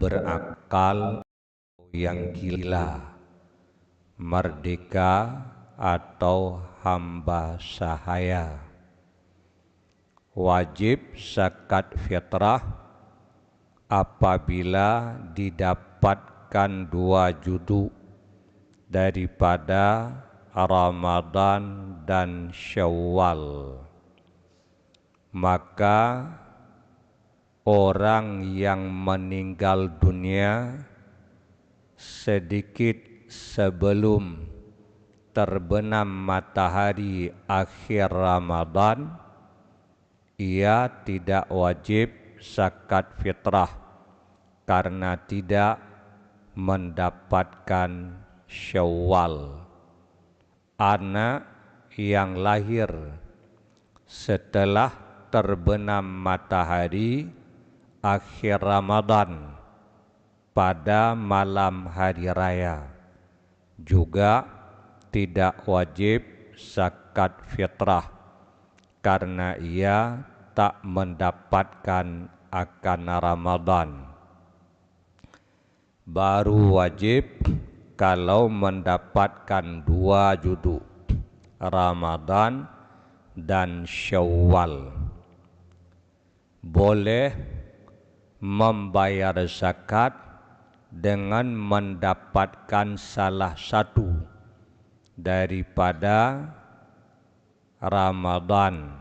berakal yang gila, merdeka atau hamba sahaya. Wajib zakat fitrah apabila didapatkan 2 juz'u daripada Ramadan dan Syawal, maka orang yang meninggal dunia sedikit sebelum terbenam matahari akhir Ramadan, ia tidak wajib zakat fitrah karena tidak mendapatkan Syawal. Anak yang lahir setelah terbenam matahari akhir Ramadan pada malam hari raya juga tidak wajib zakat fitrah karena ia tak mendapatkan akan Ramadan. Baru wajib kalau mendapatkan 2 juz'u Ramadan dan Syawal. Boleh membayar zakat dengan mendapatkan salah satu daripada Ramadan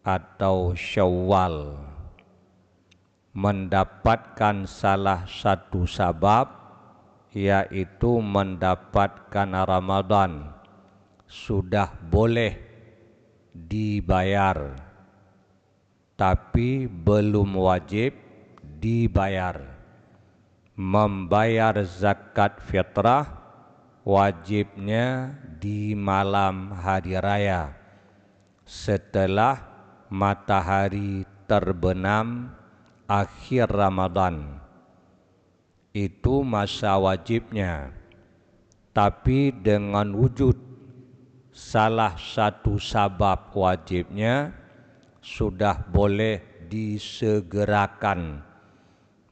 atau Syawal. Mendapatkan salah satu sabab yaitu mendapatkan Ramadan sudah boleh dibayar, tapi belum wajib dibayar. Membayar zakat fitrah wajibnya di malam hari raya setelah matahari terbenam akhir Ramadan. Itu masa wajibnya, tapi dengan wujud salah satu sabab wajibnya sudah boleh disegerakan,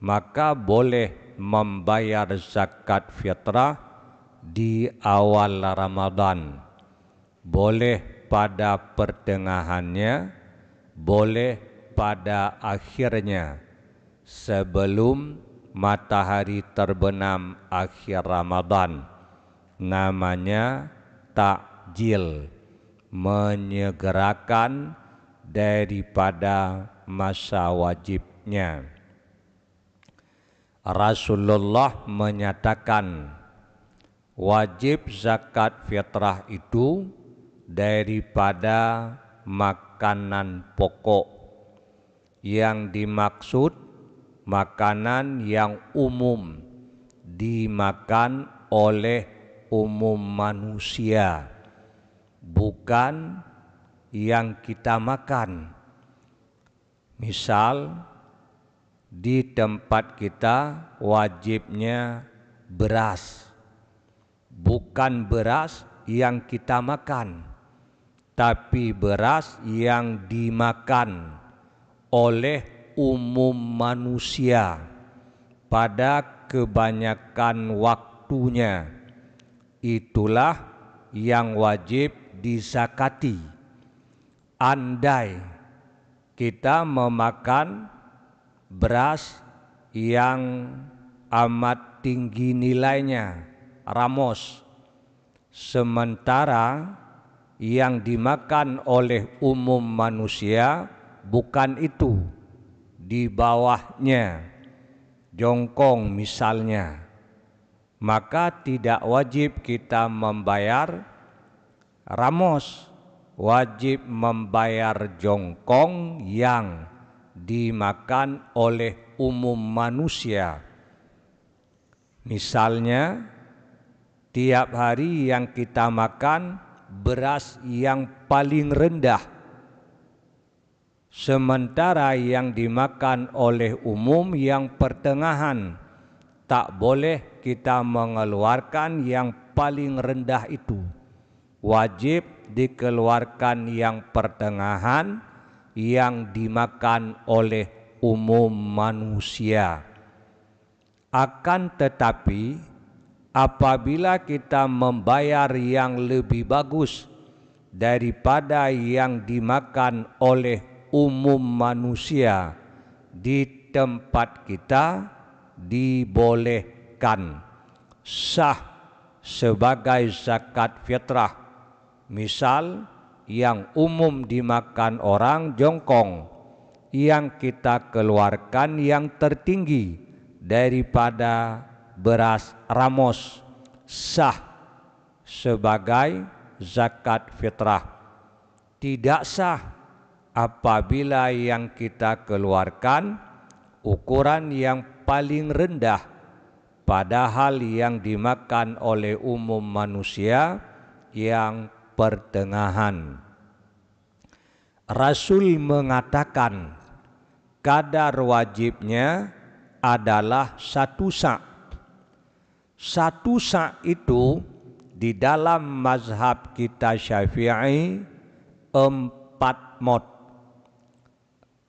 maka boleh membayar zakat fitrah di awal Ramadan, boleh pada pertengahannya, boleh pada akhirnya sebelum matahari terbenam akhir Ramadan. Namanya takjil, menyegerakan daripada masa wajibnya. Rasulullah menyatakan wajib zakat fitrah itu daripada makanan pokok. Yang dimaksud makanan yang umum dimakan oleh umum manusia, bukan yang kita makan. Misal di tempat kita wajibnya beras, bukan beras yang kita makan, tapi beras yang dimakan oleh umum manusia pada kebanyakan waktunya. Itulah yang wajib dizakati. Andai kita memakan beras yang amat tinggi nilainya, ramos, sementara yang dimakan oleh umum manusia bukan itu, di bawahnya, jongkong misalnya, maka tidak wajib kita membayar ramos, wajib membayar jongkong yang dimakan oleh umum manusia. Misalnya tiap hari yang kita makan beras yang paling rendah, sementara yang dimakan oleh umum yang pertengahan. Tak boleh kita mengeluarkan yang paling rendah itu, wajib dikeluarkan yang pertengahan yang dimakan oleh umum manusia. Akan tetapi apabila kita membayar yang lebih bagus daripada yang dimakan oleh umum manusia di tempat kita, dibolehkan, sah sebagai zakat fitrah. Misal yang umum dimakan orang jongkong, yang kita keluarkan yang tertinggi daripada beras ramos, sah sebagai zakat fitrah. Tidak sah apabila yang kita keluarkan ukuran yang paling rendah, padahal yang dimakan oleh umum manusia yang pertengahan. Rasul mengatakan kadar wajibnya adalah 1 sa'. 1 sa' itu di dalam mazhab kita Syafi'i 4 mod.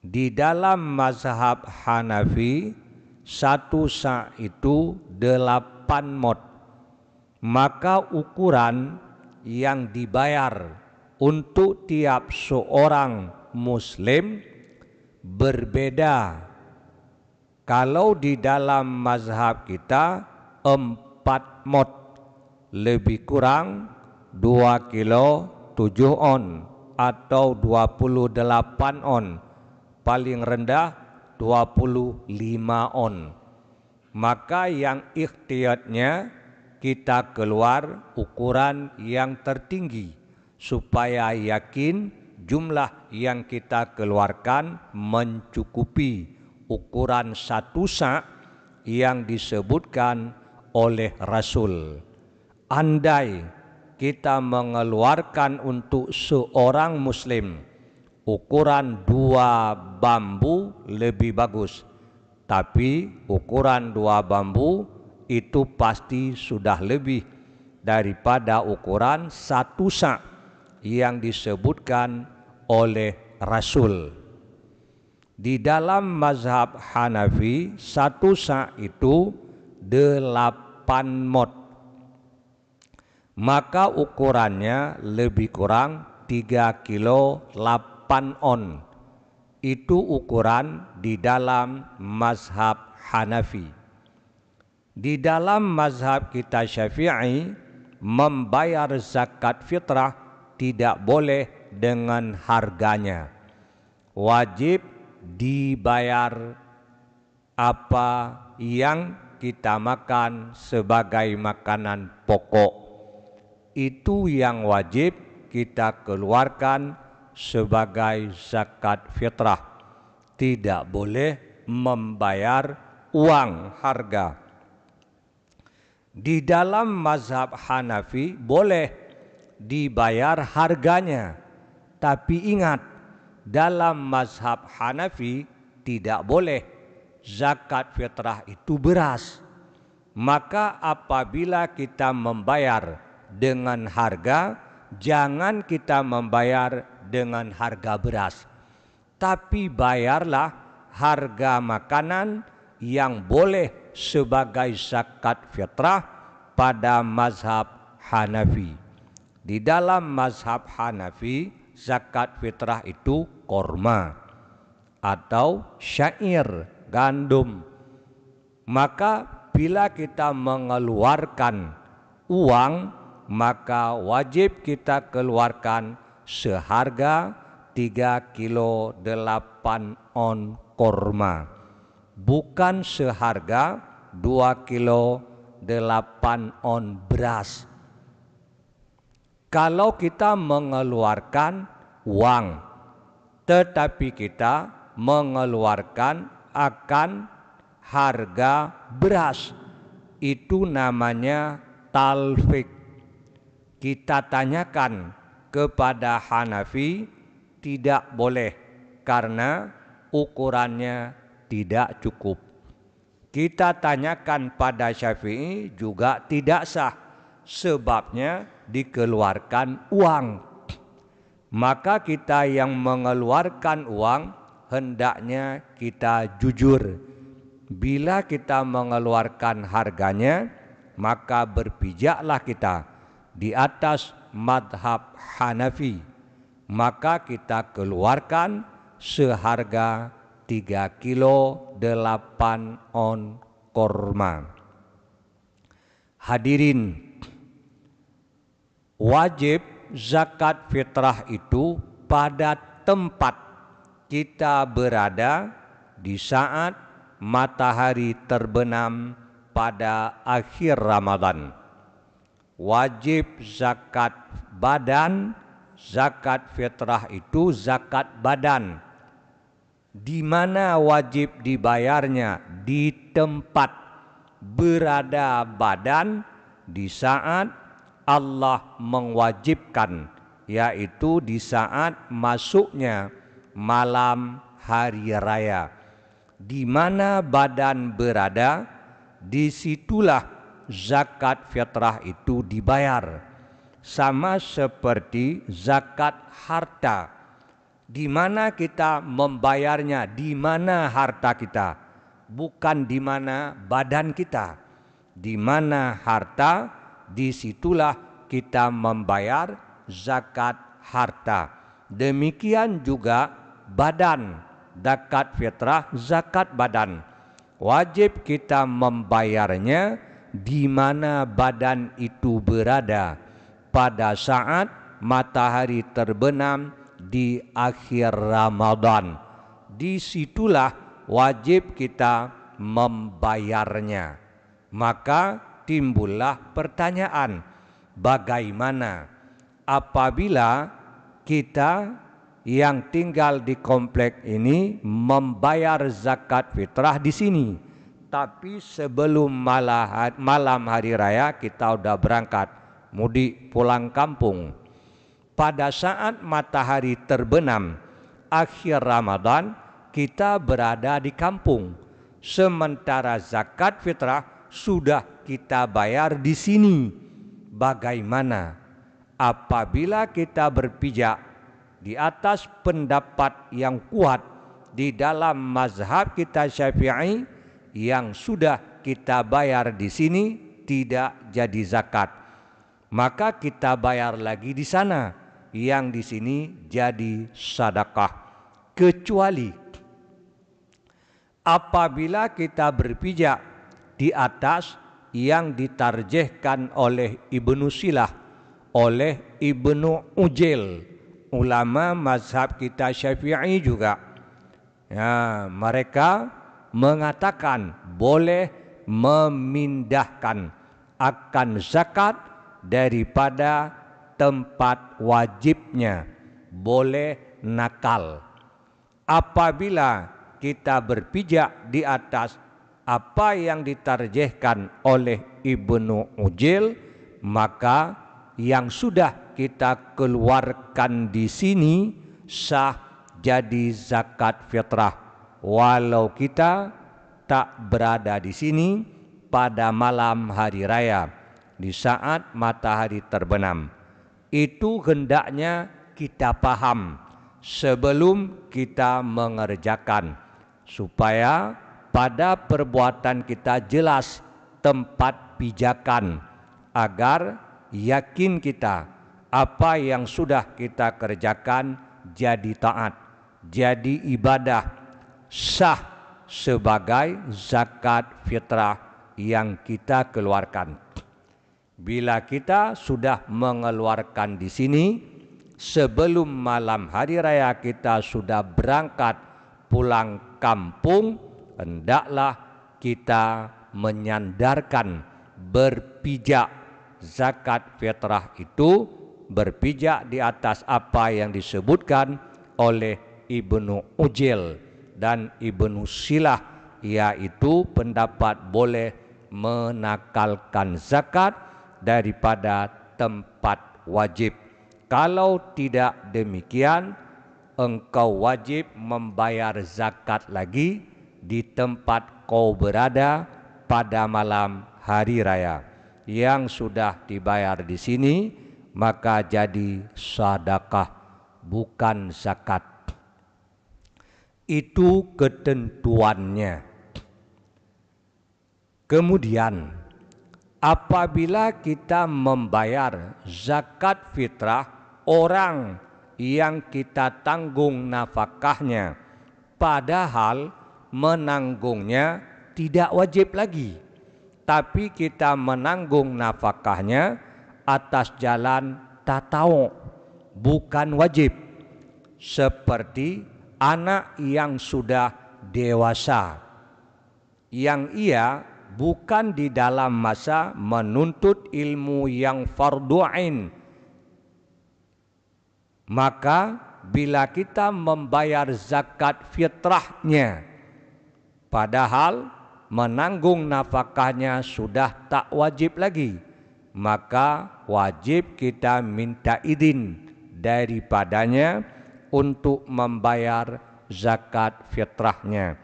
Di dalam mazhab Hanafi 1 sa' itu 8 mod. Maka ukuran yang dibayar untuk tiap seorang muslim berbeda. Kalau di dalam mazhab kita 4 mod, lebih kurang 2 kilo 7 on atau 28 on, paling rendah 25 on. Maka yang ikhtiyatnya kita keluar ukuran yang tertinggi supaya yakin jumlah yang kita keluarkan mencukupi ukuran 1 sa' yang disebutkan oleh Rasul. Andai kita mengeluarkan untuk seorang muslim ukuran 2 bambu lebih bagus, tapi ukuran 2 bambu itu pasti sudah lebih daripada ukuran 1 sa' yang disebutkan oleh Rasul. Di dalam mazhab Hanafi 1 sa' itu 8 mod. Maka ukurannya lebih kurang 3 kilo 8 on. Itu ukuran di dalam mazhab Hanafi. Di dalam mazhab kita Syafi'i, membayar zakat fitrah tidak boleh dengan harganya. Wajib dibayar apa yang kita makan sebagai makanan pokok. Itu yang wajib kita keluarkan sebagai zakat fitrah. Tidak boleh membayar uang harga. Di dalam mazhab Hanafi boleh dibayar harganya, tapi ingat, dalam mazhab Hanafi tidak boleh zakat fitrah itu beras. Maka apabila kita membayar dengan harga, jangan kita membayar dengan harga beras, tapi bayarlah harga makanan yang boleh sebagai zakat fitrah pada mazhab Hanafi. Di dalam mazhab Hanafi, zakat fitrah itu korma atau syair, gandum. Maka bila kita mengeluarkan uang, maka wajib kita keluarkan seharga 3 kilo 8 on korma, bukan seharga 2 kilo 8 on beras. Kalau kita mengeluarkan uang, tetapi kita mengeluarkan akan harga beras, itu namanya talfik. Kita tanyakan kepada Hanafi, tidak boleh karena ukurannya tidak cukup. Kita tanyakan pada Syafi'i juga tidak sah, sebabnya dikeluarkan uang. Maka kita yang mengeluarkan uang hendaknya kita jujur, Bila kita mengeluarkan harganya, maka berpijaklah kita di atas madhab Hanafi, maka kita keluarkan seharga 3 kilo 8 on korma. Hadirin, wajib zakat fitrah itu pada tempat kita berada di saat matahari terbenam pada akhir Ramadan. Wajib zakat badan, zakat fitrah itu zakat badan. Di mana wajib dibayarnya? Di tempat berada badan di saat Allah mewajibkan, yaitu di saat masuknya malam hari raya. Di mana badan berada, disitulah zakat fitrah itu dibayar. Sama seperti zakat harta. Di mana kita membayarnya? Di mana harta kita? Bukan di mana badan kita. Di mana harta, disitulah kita membayar zakat harta. Demikian juga badan, zakat fitrah, zakat badan. Wajib kita membayarnya di mana badan itu berada pada saat matahari terbenam di akhir Ramadan. Disitulah wajib kita membayarnya. Maka timbullah pertanyaan, bagaimana apabila kita yang tinggal di komplek ini membayar zakat fitrah di sini, tapi sebelum malam hari raya kita udah berangkat mudik pulang kampung. Pada saat matahari terbenam akhir Ramadan, kita berada di kampung, sementara zakat fitrah sudah kita bayar di sini. Bagaimana apabila kita berpijak di atas pendapat yang kuat di dalam mazhab kita Syafi'i, yang sudah kita bayar di sini tidak jadi zakat, maka kita bayar lagi di sana, yang di sini jadi sedekah. Kecuali apabila kita berpijak di atas yang ditarjihkan oleh Ibnu Silah, oleh Ibnu Ujail, ulama mazhab kita Syafi'i juga, ya, mereka mengatakan boleh memindahkan akan zakat daripada tempat wajibnya, boleh nakal. Apabila kita berpijak di atas apa yang ditarjihkan oleh Ibnu Ujail, maka yang sudah kita keluarkan di sini sah jadi zakat fitrah, walau kita tak berada di sini pada malam hari raya di saat matahari terbenam. Itu hendaknya kita paham sebelum kita mengerjakan, supaya pada perbuatan kita jelas tempat pijakan, agar yakin kita apa yang sudah kita kerjakan jadi taat, jadi ibadah, sah sebagai zakat fitrah yang kita keluarkan. Bila kita sudah mengeluarkan di sini, sebelum malam hari raya kita sudah berangkat pulang kampung, hendaklah kita menyandarkan berpijak zakat fitrah itu, berpijak di atas apa yang disebutkan oleh Ibnu Ujail dan Ibnu Silah, yaitu pendapat boleh menakalkan zakat daripada tempat wajib. Kalau tidak demikian, engkau wajib membayar zakat lagi di tempat kau berada pada malam hari raya. Yang sudah dibayar di sini maka jadi sedekah, bukan zakat. Itu ketentuannya. Kemudian apabila kita membayar zakat fitrah orang yang kita tanggung nafkahnya, padahal menanggungnya tidak wajib lagi, tapi kita menanggung nafkahnya atas jalan tatawwu, bukan wajib, seperti anak yang sudah dewasa, yang ia bukan di dalam masa menuntut ilmu yang fardu ain. Maka bila kita membayar zakat fitrahnya, padahal menanggung nafkahnya sudah tak wajib lagi, maka wajib kita minta izin daripadanya untuk membayar zakat fitrahnya.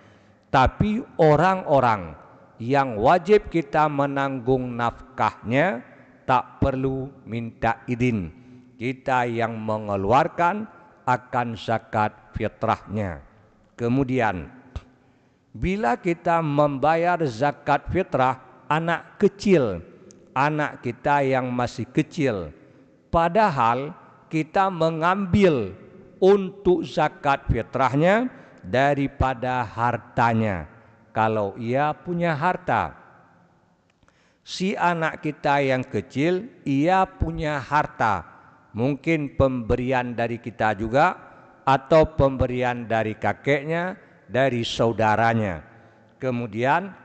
Tapi orang-orang yang wajib kita menanggung nafkahnya tak perlu minta izin, kita yang mengeluarkan akan zakat fitrahnya. Kemudian bila kita membayar zakat fitrah anak kecil, anak kita yang masih kecil, padahal kita mengambil untuk zakat fitrahnya daripada hartanya. Kalau ia punya harta, si anak kita yang kecil, ia punya harta, mungkin pemberian dari kita juga, atau pemberian dari kakeknya, dari saudaranya. Kemudian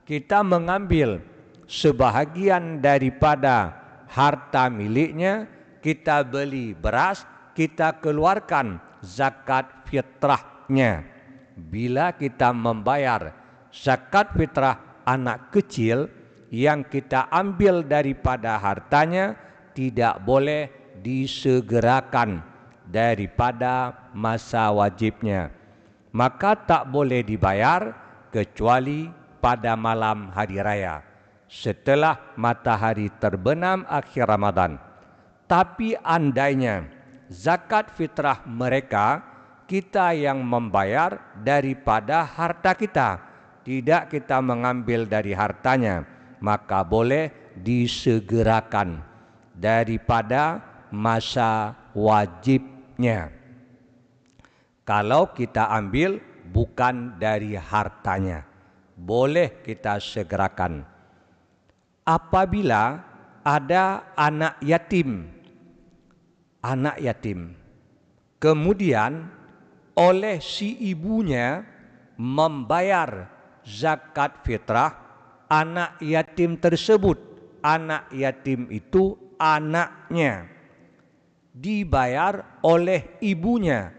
kita mengambil sebahagian daripada harta miliknya, kita beli beras, kita keluarkan zakat fitrahnya. Bila kita membayar zakat fitrah anak kecil yang kita ambil daripada hartanya, tidak boleh disegerakan daripada masa wajibnya, maka tak boleh dibayar kecuali pada malam hari raya setelah matahari terbenam akhir Ramadan. Tapi andainya zakat fitrah mereka kita yang membayar daripada harta kita, tidak kita mengambil dari hartanya, maka boleh disegerakan daripada masa wajibnya. Kalau kita ambil bukan dari hartanya, boleh kita segerakan. Apabila ada anak yatim, kemudian oleh si ibunya membayar zakat fitrah anak yatim tersebut, anak yatim itu anaknya, dibayar oleh ibunya,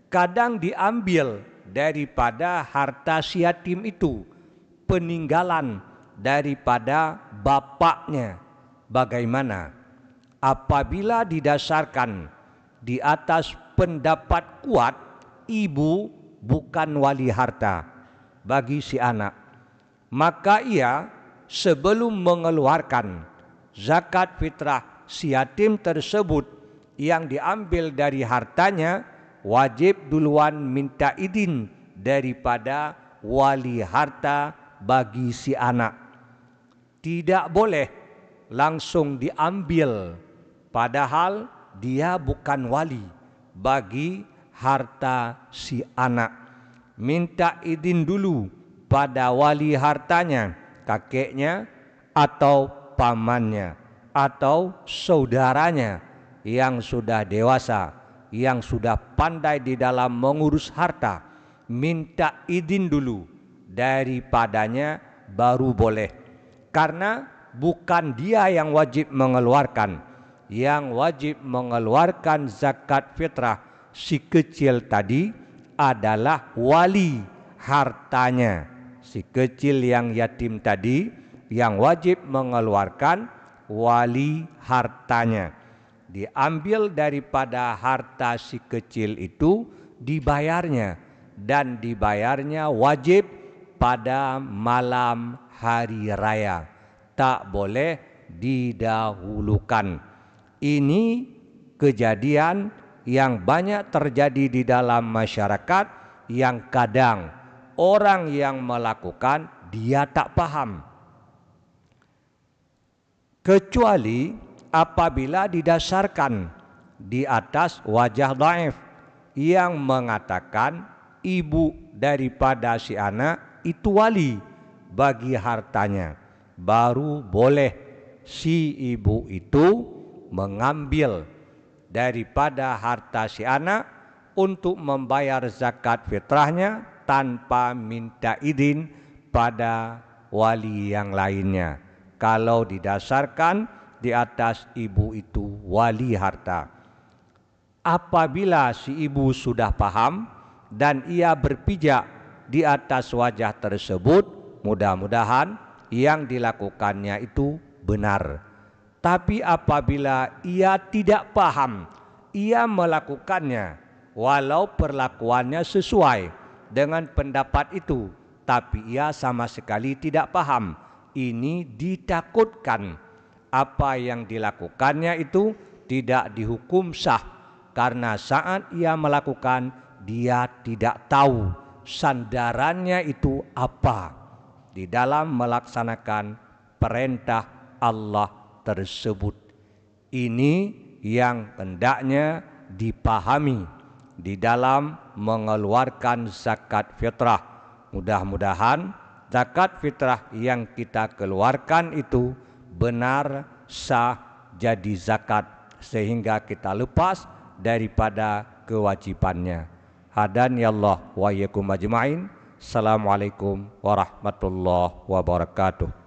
kadang diambil daripada harta si yatim itu, peninggalan daripada bapaknya. Bagaimana? Apabila didasarkan di atas pendapat kuat, ibu bukan wali harta bagi si anak, maka ia sebelum mengeluarkan zakat fitrah si yatim tersebut yang diambil dari hartanya, wajib duluan minta izin daripada wali harta bagi si anak. Tidak boleh langsung diambil padahal dia bukan wali bagi harta si anak. Minta izin dulu pada wali hartanya, kakeknya atau pamannya atau saudaranya yang sudah dewasa, yang sudah pandai di dalam mengurus harta. Minta izin dulu daripadanya baru boleh. Karena bukan dia yang wajib mengeluarkan, yang wajib mengeluarkan zakat fitrah si kecil tadi adalah wali hartanya. Si kecil yang yatim tadi yang wajib mengeluarkan wali hartanya. Diambil daripada harta si kecil itu, dibayarnya, dan dibayarnya wajib pada malam hari raya, tak boleh didahulukan. Ini kejadian yang banyak terjadi di dalam masyarakat, yang kadang orang yang melakukan dia tak paham, kecuali apabila didasarkan di atas wajah dhaif yang mengatakan ibu daripada si anak itu wali bagi hartanya, baru boleh si ibu itu mengambil daripada harta si anak untuk membayar zakat fitrahnya tanpa minta izin pada wali yang lainnya, kalau didasarkan di atas ibu itu wali harta. Apabila si ibu sudah paham dan ia berpijak di atas wajah tersebut, mudah-mudahan yang dilakukannya itu benar. Tapi apabila ia tidak paham, ia melakukannya walau perlakuannya sesuai dengan pendapat itu, tapi ia sama sekali tidak paham, ini ditakutkan apa yang dilakukannya itu tidak dihukum sah, karena saat ia melakukan dia tidak tahu sandarannya itu apa di dalam melaksanakan perintah Allah tersebut. Ini yang hendaknya dipahami di dalam mengeluarkan zakat fitrah. Mudah-mudahan zakat fitrah yang kita keluarkan itu benar sah jadi zakat, sehingga kita lepas daripada kewajibannya. Hadani Allah wa iyyakum ajma'in. Assalamualaikum warahmatullahi wabarakatuh.